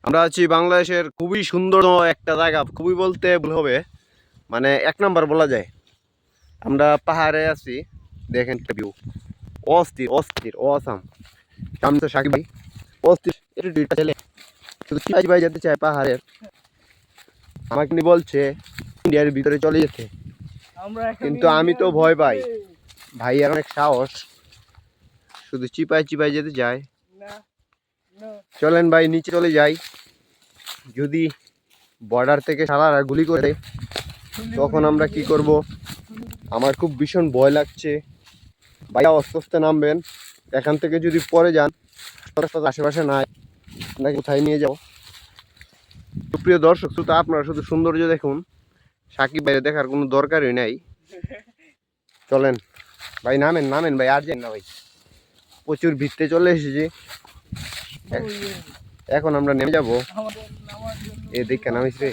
আমরা আছি বাংলাদেশের খুবই সুন্দর একটা জায়গা, খুবই বলতে ভুল হবে, মানে এক নাম্বার বলা যায়। আমরা পাহাড়ে আছি, দেখেন ভিউ অস্থির অস্থির অসাম। সামনে তো সাকিব ভাই অস্থির, এটা দুইটা ছেলে শুধু চিপাই চিপাই যেতে চায় পাহাড়ের। আমাকে নিয়ে বলছে ইন্ডিয়ার ভিতরে চলে যেতে, কিন্তু আমি তো ভয় পাই। ভাই আর অনেক সাহস, শুধু চিপাই চিপাই যেতে চায়। চলেন ভাই নিচে চলে যাই, যদি বর্ডার থেকে সালারা গুলি করে তখন আমরা কি করব? আমার খুব ভীষণ ভয় লাগছে। ভাইয়া আস্তে আস্তে নামবেন, এখান থেকে যদি পরে যান আশেপাশে নাই, আপনাকে কোথায় নিয়ে যাও? সুপ্রিয় দর্শক শ্রোতা, আপনারা শুধু সৌন্দর্য দেখুন, সাকিব ভাইয়ের দেখার কোনো দরকারই নাই। চলেন ভাই নামেন নামেন ভাই, আর যান না ভাই, প্রচুর ভিড়তে চলে এসেছি। এখন আমরা নেমে যাবো। এ দেখে নামিস রে,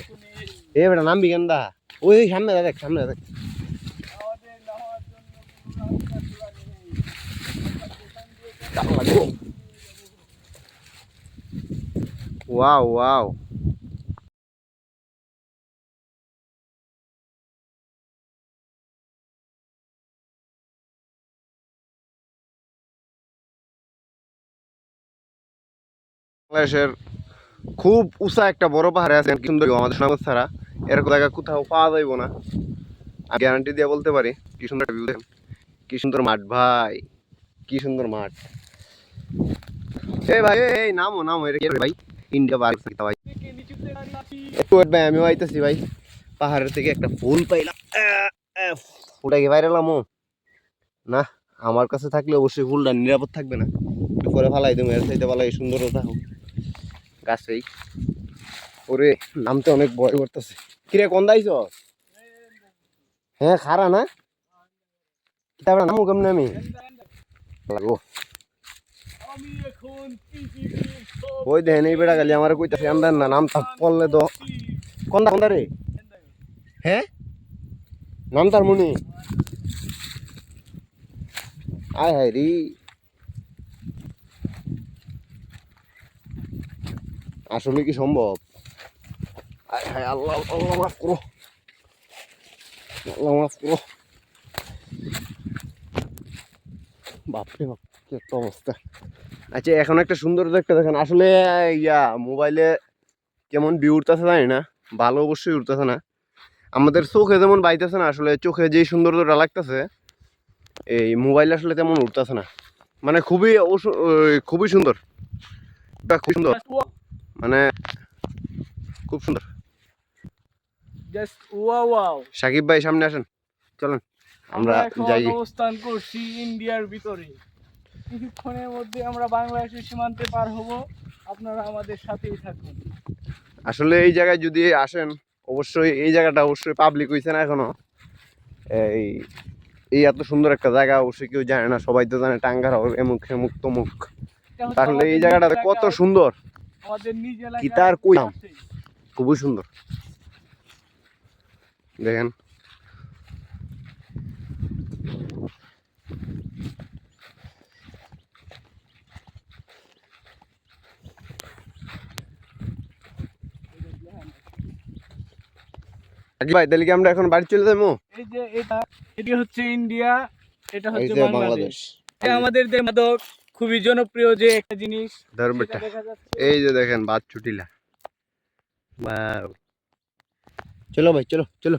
এ বেটা নামবি কেন দা? ওই সামনে দেখ, সামনে দেখ। ওয়াও ওয়াও, বাংলাদেশের খুব উঁচা একটা বড় পাহাড়ে আছে, কি সুন্দর আমাদের সুনামগঞ্জ ছাড়া এরকম জায়গা কোথাও পাওয়া যাইব না, আমি গ্যারান্টি দিয়ে বলতে পারি। কি সুন্দর ভিউ দেখেন, কি সুন্দর মাঠ ভাই, কি সুন্দর মাঠ। এই ভাই এই নামো নামো, এটা কি ভাই? ইন্ডিয়া পার্ক ভাই, একটু ওয়েট ভাই, আমিও আইতেছি ভাই। পাহাড়ের থেকে একটা ফুল পাইলাম, ফুলটা কি বাইরে এলাম না? আমার কাছে থাকলে অবশ্যই ফুলটা নিরাপদ থাকবে না, পরে ফালাই দেবো। এর সাইডে ফালাই সুন্দরতা হোক গাছেই। ওরে নামতে অনেক ভয় করতেছে। কিরে কোন দাইছ? হ্যাঁ খারা না, তারপরে নামু কেমনে আমি? লাগো ওই দেখেন এই বেড়া গালি আমার কইতাছে আনবেন না, নামটা পড়লে তো কোনটা কোনটা রে? হ্যাঁ নাম তার মনি, আয় হায় রে, আসলে কি সম্ভব? আয় হায় আল্লাহ, আল্লাহ মাফ করো, আল্লাহ মাফ করো। বাপরে বাপ, কি একটা অবস্থা। আচ্ছা এখন একটা সুন্দর একটা দেখেন, আসলে মোবাইলে কেমন ভিউ উঠতেছে জানি না, ভালো অবশ্যই উঠতেছে না। আমাদের চোখে যেমন বাইতেছে না, আসলে চোখে যেই সৌন্দর্যটা লাগতেছে এই মোবাইলে আসলে তেমন উঠতেছে না। মানে খুবই খুবই সুন্দর, খুব সুন্দর, মানে খুব সুন্দর। সাকিব ভাই সামনে আসেন, চলেন আমরা যাই। অবস্থান করছি ইন্ডিয়ার ভিতরে, কিছুক্ষণের মধ্যে আমরা বাংলাদেশের সীমান্তে পার হব, আপনারা আমাদের সাথেই থাকুন। আসলে এই জায়গায় যদি আসেন, অবশ্যই এই জায়গাটা অবশ্যই পাবলিক হয়েছে না এখনো। এই এই এত সুন্দর একটা জায়গা অবশ্যই কেউ জানে না, সবাই তো জানে টাঙ্গার এমুক হেমুক তমুক। তাহলে এই জায়গাটা কত সুন্দর, আমাদের নিজ কি তার কইলাম, খুবই সুন্দর দেখেন। ভাই তাহলে কি আমরা এখন বাড়ি চলে যাবো? এই যে এটি হচ্ছে ইন্ডিয়া, এটা হচ্ছে বাংলাদেশ। আমাদের মাদক খুবই জনপ্রিয় যে একটা জিনিস, এই যে দেখেন বাচ্চু টিলা। চলো ভাই চলো চলো।